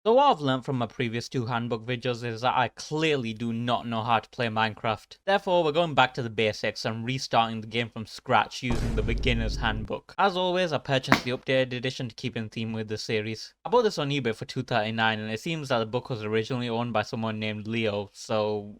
So what I've learned from my previous 2 handbook videos is that I clearly do not know how to play Minecraft. Therefore, we're going back to the basics and restarting the game from scratch using the beginner's handbook. As always, I purchased the updated edition to keep in theme with the series. I bought this on eBay for $2.39 and it seems that the book was originally owned by someone named Leo, so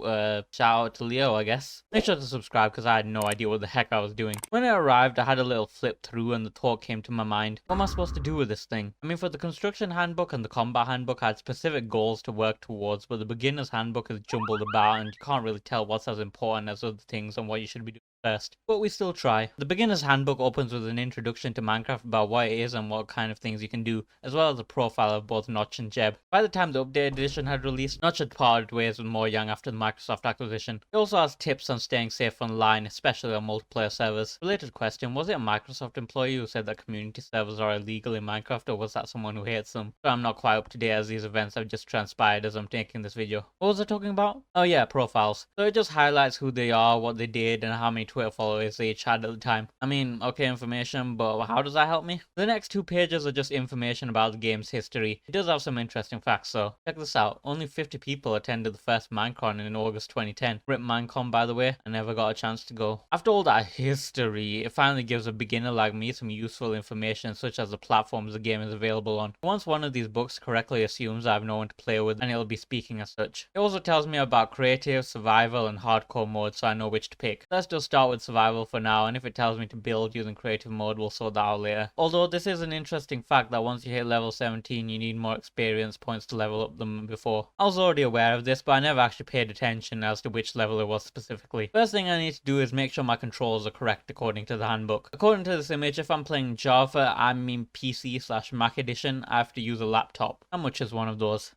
shout out to Leo, I guess. Make sure to subscribe because I had no idea what the heck I was doing. When it arrived, I had a little flip through and the thought came to my mind, what am I supposed to do with this thing? I mean, for the construction handbook and the combat handbook, I had specific goals to work towards, but the beginner's handbook is jumbled about and you can't really tell what's as important as other things and what you should be doing first, but we still try. The beginner's handbook opens with an introduction to Minecraft about what it is and what kind of things you can do, as well as a profile of both Notch and Jeb. By the time the updated edition had released, Notch had parted ways with Mojang after the Microsoft acquisition. It also has tips on staying safe online, especially on multiplayer servers. Related question, was it a Microsoft employee who said that community servers are illegal in Minecraft, or was that someone who hates them? But I'm not quite up to date as these events have just transpired as I'm making this video. What was I talking about? Oh yeah, profiles. So it just highlights who they are, what they did, and how many Twitter followers they each had at the time. I mean, okay information, but how does that help me? The next 2 pages are just information about the game's history. It does have some interesting facts though. Check this out, only 50 people attended the first Minecon in August 2010. Rip Minecon, by the way, I never got a chance to go. After all that history, it finally gives a beginner like me some useful information such as the platforms the game is available on. Once one of these books correctly assumes I have no one to play with and it'll be speaking as such. It also tells me about creative, survival and hardcore modes so I know which to pick. Let's just start with survival for now, and if it tells me to build using creative mode, we'll sort that out later. Although this is an interesting fact that once you hit level 17 you need more experience points to level up than before. I was already aware of this, but I never actually paid attention as to which level it was specifically. First thing I need to do is make sure my controls are correct according to the handbook. According to this image, if I'm playing Java, I mean PC/Mac edition, I have to use a laptop. How much is one of those?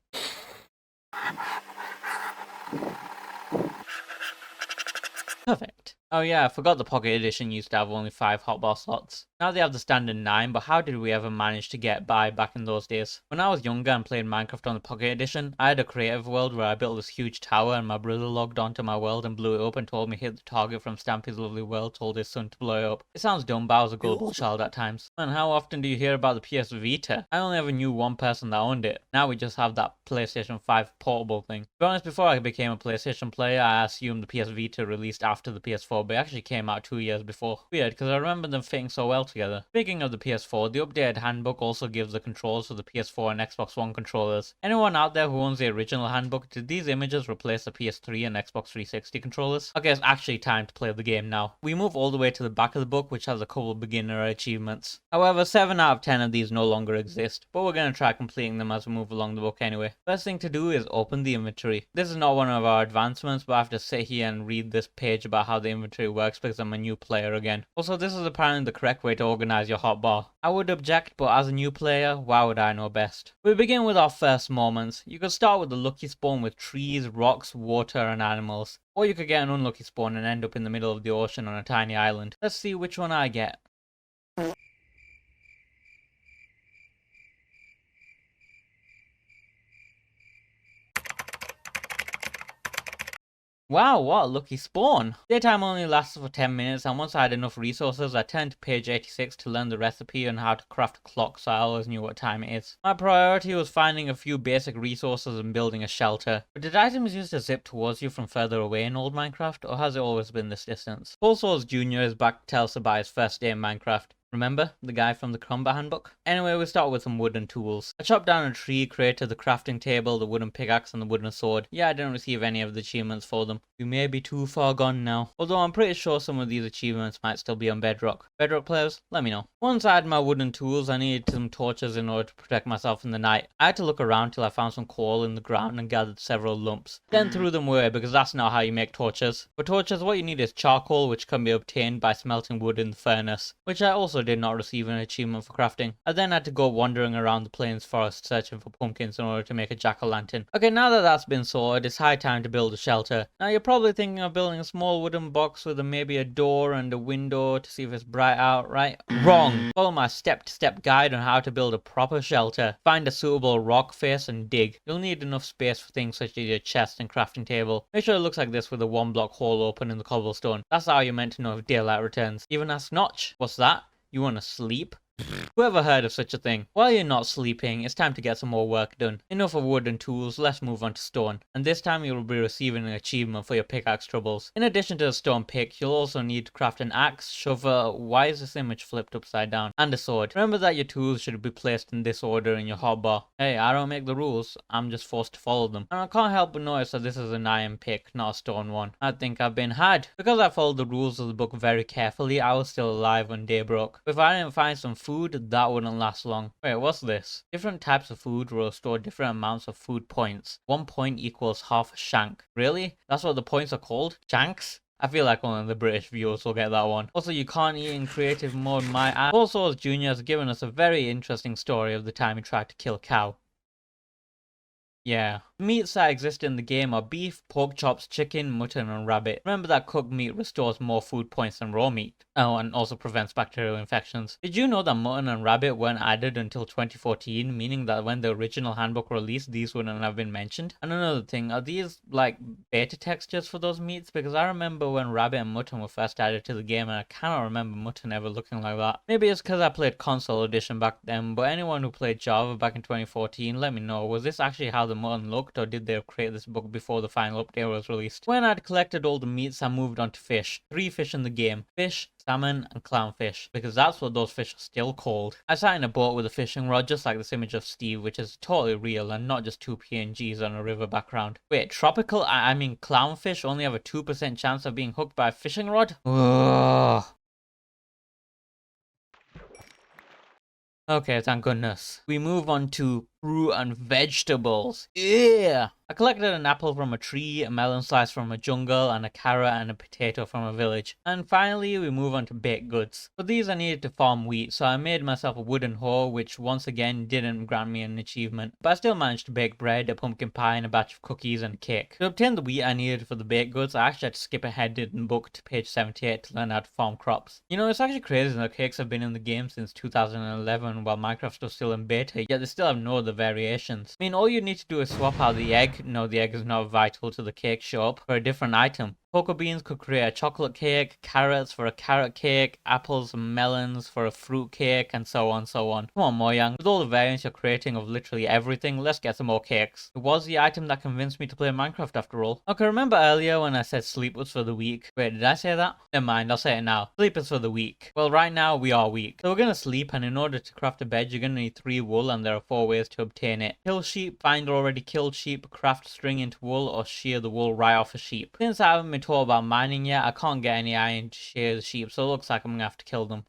Perfect. Oh yeah, I forgot the Pocket Edition used to have only 5 hotbar slots. Now they have the standard 9, but how did we ever manage to get by back in those days? When I was younger and played Minecraft on the Pocket Edition, I had a creative world where I built this huge tower and my brother logged onto my world and blew it up and told me hit the target from Stampy's Lovely World, told his son to blow it up. It sounds dumb, but I was a gullible child at times. And how often do you hear about the PS Vita? I only ever knew one person that owned it. Now we just have that PlayStation 5 portable thing. To be honest, before I became a PlayStation player, I assumed the PS Vita released after the PS4, but it actually came out 2 years before. Weird, because I remember them fitting so well together. Speaking of the PS4, the updated handbook also gives the controls for the PS4 and Xbox One controllers. Anyone out there who owns the original handbook, did these images replace the PS3 and Xbox 360 controllers? Okay, it's actually time to play the game now. We move all the way to the back of the book, which has a couple of beginner achievements. However, 7 out of 10 of these no longer exist, but we're going to try completing them as we move along the book anyway. First thing to do is open the inventory. This is not one of our advancements, but I have to sit here and read this page about how the inventory works because I'm a new player again. Also, this is apparently the correct way to organize your hotbar. I would object, but as a new player, why would I know best? We begin with our first moments. You could start with the lucky spawn with trees, rocks, water and animals. Or you could get an unlucky spawn and end up in the middle of the ocean on a tiny island. Let's see which one I get. Wow, what a lucky spawn! Daytime only lasted for 10 minutes, and once I had enough resources I turned to page 86 to learn the recipe on how to craft a clock so I always knew what time it is. My priority was finding a few basic resources and building a shelter. But did items used to zip towards you from further away in old Minecraft, or has it always been this distance? Paul Souls Jr. is back to tell us about his first day in Minecraft. Remember? The guy from the combat handbook? Anyway, we start with some wooden tools. I chopped down a tree, created the crafting table, the wooden pickaxe and the wooden sword. Yeah, I didn't receive any of the achievements for them. We may be too far gone now. Although I'm pretty sure some of these achievements might still be on Bedrock. Bedrock players, let me know. Once I had my wooden tools, I needed some torches in order to protect myself in the night. I had to look around till I found some coal in the ground and gathered several lumps. Then threw them away because that's not how you make torches. For torches, what you need is charcoal, which can be obtained by smelting wood in the furnace, which I also did not receive an achievement for crafting. I then had to go wandering around the plains forest searching for pumpkins in order to make a jack-o'-lantern. Okay, now that that's been sorted, it's high time to build a shelter. Now you're probably thinking of building a small wooden box with maybe a door and a window to see if it's bright out, right? Wrong! Follow my step-to-step guide on how to build a proper shelter. Find a suitable rock face and dig. You'll need enough space for things such as your chest and crafting table. Make sure it looks like this with a 1-block hole open in the cobblestone. That's how you're meant to know if daylight returns. Even ask Notch, what's that? You wanna sleep? Whoever heard of such a thing? While you're not sleeping, it's time to get some more work done. Enough of wood and tools, let's move on to stone. And this time you will be receiving an achievement for your pickaxe troubles. In addition to a stone pick, you'll also need to craft an axe, shovel, why is this image flipped upside down, and a sword. Remember that your tools should be placed in this order in your hotbar. Hey, I don't make the rules, I'm just forced to follow them. And I can't help but notice that this is an iron pick, not a stone one. I think I've been had. Because I followed the rules of the book very carefully, I was still alive when day broke. But if I didn't find some food, that wouldn't last long. Wait, what's this? Different types of food will restore different amounts of food points. 1 point equals half a shank. Really? That's what the points are called? Shanks? I feel like only the British viewers will get that one. Also, you can't eat in creative mode, my ass. Paul Soares Jr. has given us a very interesting story of the time he tried to kill a cow. Yeah. Meats that exist in the game are beef, pork chops, chicken, mutton, and rabbit. Remember that cooked meat restores more food points than raw meat. Oh, and also prevents bacterial infections. Did you know that mutton and rabbit weren't added until 2014, meaning that when the original handbook released, these wouldn't have been mentioned? And another thing, are these like beta textures for those meats? Because I remember when rabbit and mutton were first added to the game, and I cannot remember mutton ever looking like that. Maybe it's because I played console edition back then, but anyone who played Java back in 2014, let me know, was this actually how the mutton looked, or did they create this book before the final update was released? When I'd collected all the meats, I moved on to fish. 3 fish in the game. Fish, salmon, and clownfish, because that's what those fish are still called. I sat in a boat with a fishing rod, just like this image of Steve, which is totally real and not just 2 PNGs on a river background. Wait, tropical, I mean clownfish only have a 2% chance of being hooked by a fishing rod? Ugh. Okay, thank goodness. We move on to fruit and vegetables. Yeah. I collected an apple from a tree, a melon slice from a jungle, and a carrot and a potato from a village. And finally, we move on to baked goods. For these, I needed to farm wheat, so I made myself a wooden hoe, which once again didn't grant me an achievement. But I still managed to bake bread, a pumpkin pie, and a batch of cookies and a cake. To obtain the wheat I needed for the baked goods, I actually had to skip ahead in the book to page 78 to learn how to farm crops. You know, it's actually crazy that cakes have been in the game since 2011 while Minecraft was still in beta, yet they still have no other variations. I mean, all you need to do is swap out the egg. No, the egg is not vital to the cake shop, for a different item. Cocoa beans could create a chocolate cake, carrots for a carrot cake, apples and melons for a fruit cake, and so on, so on. Come on, Mojang, with all the variants you're creating of literally everything, let's get some more cakes. It was the item that convinced me to play Minecraft after all. Okay, remember earlier when I said sleep was for the weak? Wait, did I say that? Never mind, I'll say it now. Sleep is for the weak. Well, right now, we are weak. So we're gonna sleep, and in order to craft a bed, you're gonna need 3 wool, and there are 4 ways to obtain it. Kill sheep, find already killed sheep, craft string into wool, or shear the wool right off a sheep. Since I haven't been told about mining yet, I can't get any iron to shear the sheep, so it looks like I'm gonna have to kill them.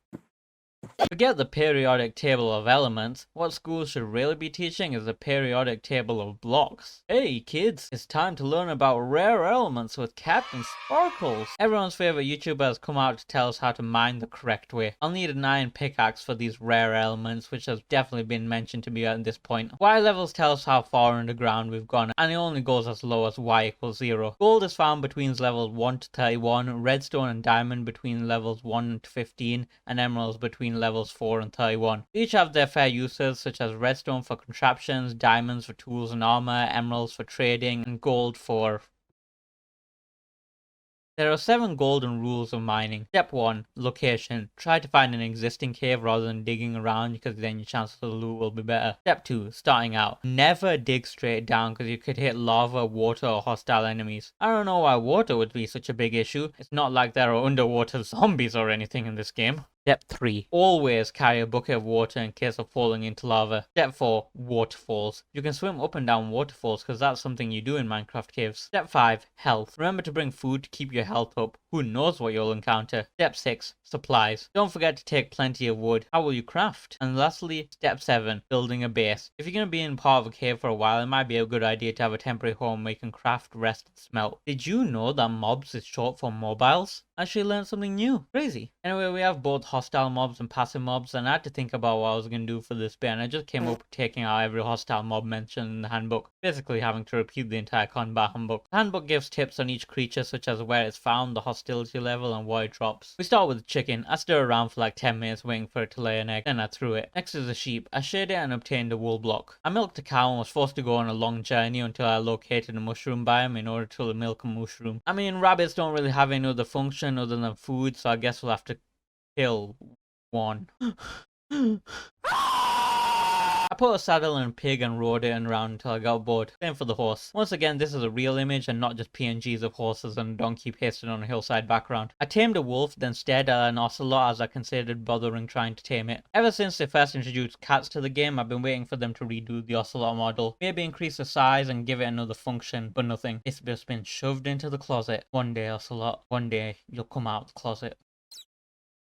Forget the periodic table of elements. What schools should really be teaching is the periodic table of blocks. Hey kids, it's time to learn about rare elements with Captain Sparkles. Everyone's favorite YouTuber has come out to tell us how to mine the correct way. I'll need an iron pickaxe for these rare elements, which has definitely been mentioned to me at this point. Y levels tell us how far underground we've gone, and it only goes as low as Y equals 0. Gold is found between levels 1 to 31, redstone and diamond between levels 1 to 15, and emeralds between levels 4 and 31. Each have their fair uses, such as redstone for contraptions, diamonds for tools and armor, emeralds for trading, and gold for... There are 7 golden rules of mining. Step 1. Location. Try to find an existing cave rather than digging around, because then your chances of the loot will be better. Step 2. Starting out. Never dig straight down, because you could hit lava, water, or hostile enemies. I don't know why water would be such a big issue. It's not like there are underwater zombies or anything in this game. Step 3. Always carry a bucket of water in case of falling into lava. Step 4. Waterfalls. You can swim up and down waterfalls because that's something you do in Minecraft caves. Step 5. Health. Remember to bring food to keep your health up. Who knows what you'll encounter. Step 6. Supplies. Don't forget to take plenty of wood. How will you craft? And lastly, step 7. Building a base. If you're going to be in part of a cave for a while, it might be a good idea to have a temporary home where you can craft, rest, and smelt. Did you know that mobs is short for mobiles? I actually learned something new. Crazy. Anyway, we have both hostile mobs and passive mobs, and I had to think about what I was going to do for this bit, and I just came up with taking out every hostile mob mentioned in the handbook, basically having to repeat the entire combat handbook. The handbook gives tips on each creature, such as where it's found, the hostility level, and what it drops. We start with the chicken. I stood around for like 10 minutes waiting for it to lay an egg, then I threw it. Next is the sheep. I sheared it and obtained a wool block. I milked a cow and was forced to go on a long journey until I located a mushroom biome in order to milk a mushroom. I mean, rabbits don't really have any other function other than food, so I guess we'll have to kill one. I put a saddle and a pig and rode it around until I got bored. Same for the horse. Once again, this is a real image and not just PNGs of horses and a donkey pasted on a hillside background. I tamed a wolf, then stared at an ocelot as I considered bothering trying to tame it. Ever since they first introduced cats to the game, I've been waiting for them to redo the ocelot model. Maybe increase the size and give it another function, but nothing. It's just been shoved into the closet. One day, ocelot, one day, you'll come out of the closet.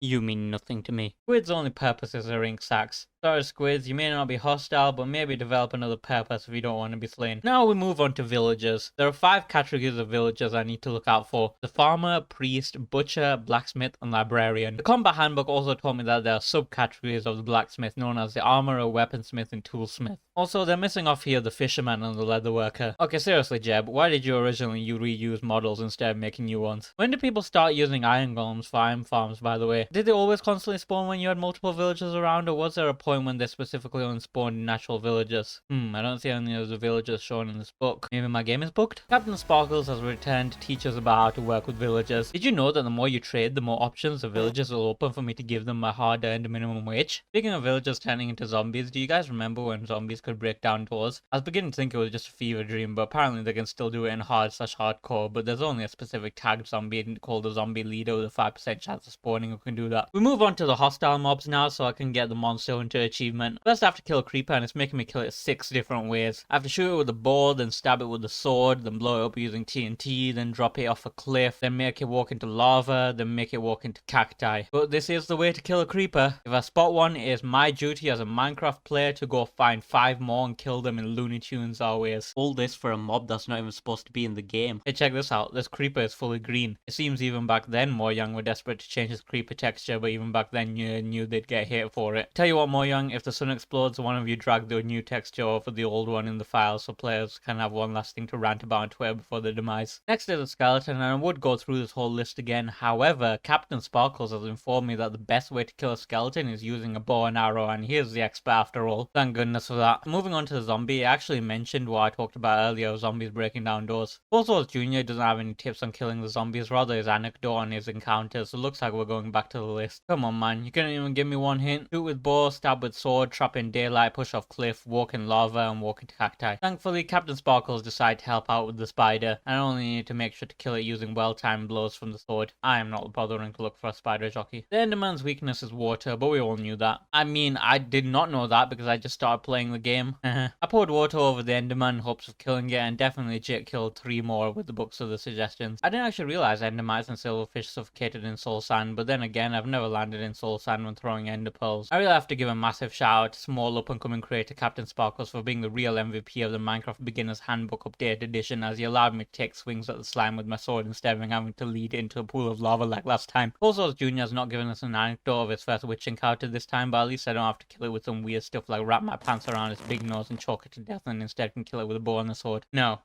You mean nothing to me. Squid's only purposes are ink sacks. Sorry squids, you may not be hostile, but maybe develop another purpose if you don't want to be slain. Now we move on to villagers. There are 5 categories of villagers I need to look out for. The farmer, priest, butcher, blacksmith, and librarian. The combat handbook also told me that there are subcategories of the blacksmith known as the armorer, weaponsmith, and toolsmith. Also, they're missing off here the fisherman and the leatherworker. Okay, seriously Jeb, why did you originally reuse models instead of making new ones? When did people start using iron golems for iron farms, by the way? Did they always constantly spawn when you had multiple villagers around, or was there a point when they specifically only spawned in natural villages? I don't see any of the villagers shown in this book. Maybe my game is bugged? Captain Sparkles has returned to teach us about how to work with villagers. Did you know that the more you trade, the more options the villagers will open for me to give them my hard-earned minimum wage? Speaking of villagers turning into zombies, do you guys remember when zombies could break down doors? I was beginning to think it was just a fever dream, but apparently they can still do it in hard/hardcore, but there's only a specific tagged zombie called the zombie leader with a 5% chance of spawning who can do that. We move on to the hostile mobs now so I can get the monster hunter achievement. First I have to kill a creeper and it's making me kill it 6 different ways. I have to shoot it with a bow, then stab it with a sword, then blow it up using TNT, then drop it off a cliff, then make it walk into lava, then make it walk into cacti. But this is the way to kill a creeper. If I spot one, it is my duty as a Minecraft player to go find 5 more and kill them in Looney Tunes ways. All this for a mob that's not even supposed to be in the game. Hey, check this out. This creeper is fully green. It seems even back then Mojang were desperate to change his creeper texture, but even back then you knew they'd get hit for it. Tell you what Mojang, if the sun explodes, one of you drag the new texture over the old one in the file so players can have one last thing to rant about on Twitter before their demise. Next is a skeleton, and I would go through this whole list again. However, Captain Sparkles has informed me that the best way to kill a skeleton is using a bow and arrow, and he is the expert after all. Thank goodness for that. Moving on to the zombie, it actually mentioned what I talked about earlier of zombies breaking down doors. Bozos Jr. doesn't have any tips on killing the zombies, rather his anecdote on his encounters, so it looks like we're going back to the list. Come on man, you couldn't even give me one hint. Shoot with bow, stab with sword, trap in daylight, push off cliff, walk in lava, and walk into cacti. Thankfully, Captain Sparkles decided to help out with the spider, and I only need to make sure to kill it using well-timed blows from the sword. I am not bothering to look for a spider jockey. The Enderman's weakness is water, but we all knew that. I mean, I did not know that because I just started playing the game. I poured water over the Enderman in hopes of killing it, and definitely legit killed 3 more with the books of the suggestions. I didn't actually realize Endermites and silverfish suffocated in soul sand, but then again, I've never landed in soul sand when throwing ender pearls. I really have to give a massive shout out to small up and coming creator Captain Sparkles for being the real MVP of the Minecraft Beginner's Handbook Updated Edition, as he allowed me to take swings at the slime with my sword instead of having to lead it into a pool of lava like last time. Bozos Jr. has not given us an anecdote of his first witch encounter this time, but at least I don't have to kill it with some weird stuff like wrap my pants around its big nose and choke it to death, and instead can kill it with a bow and a sword. No.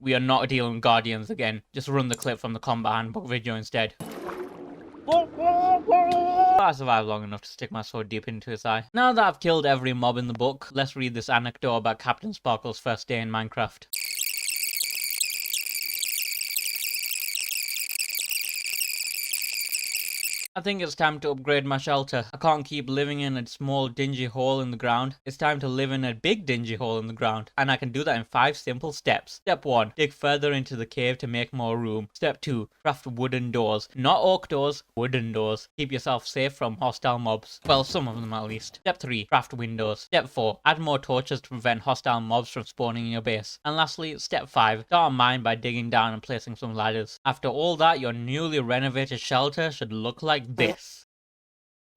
We are not dealing with guardians again. Just run the clip from the combat handbook video instead. I survived long enough to stick my sword deep into his eye. Now that I've killed every mob in the book, let's read this anecdote about Captain Sparkle's first day in Minecraft. I think it's time to upgrade my shelter. I can't keep living in a small dingy hole in the ground. It's time to live in a big dingy hole in the ground. And I can do that in 5 simple steps. Step 1. Dig further into the cave to make more room. Step 2. Craft wooden doors. Not oak doors, wooden doors. Keep yourself safe from hostile mobs. Well, some of them at least. Step 3. Craft windows. Step 4. Add more torches to prevent hostile mobs from spawning in your base. And lastly, step 5. Start a mine by digging down and placing some ladders. After all that, your newly renovated shelter should look like this.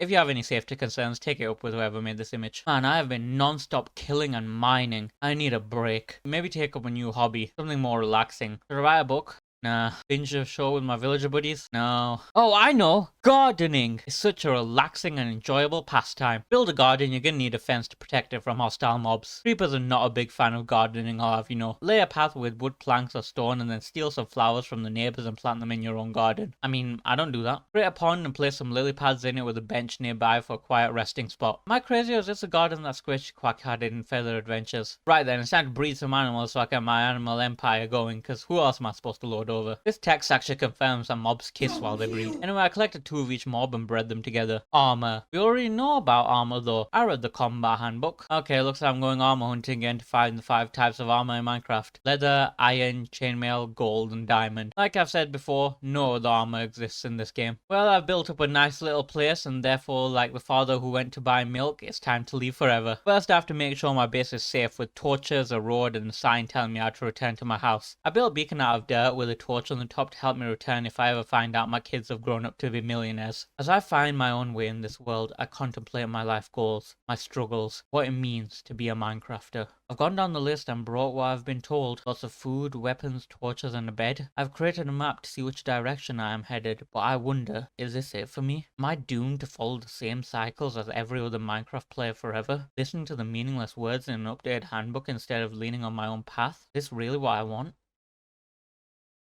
If you have any safety concerns, take it up with whoever made this image. Man, I have been non-stop killing and mining. I need a break. Maybe take up a new hobby. Something more relaxing. Should I write a book? Nah. Binge a show with my villager buddies? No. Oh, I know! Gardening is such a relaxing and enjoyable pastime. Build a garden, you're gonna need a fence to protect it from hostile mobs. Creepers are not a big fan of gardening, I'll have you know. Lay a path with wood planks or stone and then steal some flowers from the neighbors and plant them in your own garden. I mean, I don't do that. Create a pond and place some lily pads in it with a bench nearby for a quiet resting spot. Am I crazy or is this a garden that Squish Quack had in Feather Adventures? Right then, it's time to breed some animals so I can get my animal empire going, cause who else am I supposed to load episode over. This text actually confirms that mobs kiss while they breed. Anyway, I collected 2 of each mob and bred them together. Armor. We already know about armor though. I read the combat handbook. Okay, looks like I'm going armor hunting again to find the 5 types of armor in Minecraft. Leather, iron, chainmail, gold, and diamond. Like I've said before, no other armor exists in this game. Well, I've built up a nice little place, and therefore, like the father who went to buy milk, it's time to leave forever. First, I have to make sure my base is safe with torches, a road, and a sign telling me how to return to my house. I built a beacon out of dirt with a torch on the top to help me return if I ever find out my kids have grown up to be millionaires. As I find my own way in this world, I contemplate my life goals, my struggles, what it means to be a Minecrafter. I've gone down the list and brought what I've been told. Lots of food, weapons, torches, and a bed. I've created a map to see which direction I am headed, but I wonder, is this it for me? Am I doomed to follow the same cycles as every other Minecraft player forever? Listening to the meaningless words in an updated handbook instead of leaning on my own path? Is this really what I want?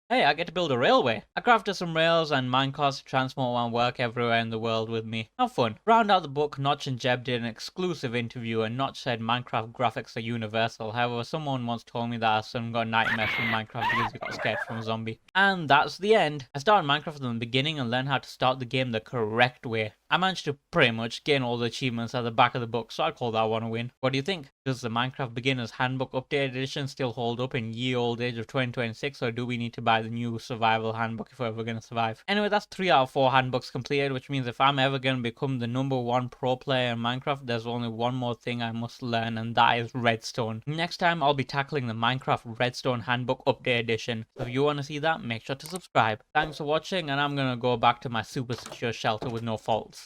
Hey, I get to build a railway. I crafted some rails and minecarts to transport my work everywhere in the world with me. How fun. Round out the book, Notch and Jeb did an exclusive interview, and Notch said Minecraft graphics are universal. However, someone once told me that our son got nightmares from Minecraft because he got scared from a zombie. And that's the end. I started Minecraft from the beginning and learned how to start the game the correct way. I managed to pretty much gain all the achievements at the back of the book, so I'd call that one a win. What do you think? Does the Minecraft Beginner's Handbook Updated Edition still hold up in ye old age of 2026, or do we need to buy the new survival handbook if we're ever going to survive? Anyway, that's 3 out of 4 handbooks completed, which means if I'm ever going to become the #1 pro player in Minecraft, there's only one more thing I must learn, and that is redstone. Next time, I'll be tackling the Minecraft Redstone Handbook Update Edition. So if you want to see that, make sure to subscribe. Thanks for watching, and I'm going to go back to my super secure shelter with no faults.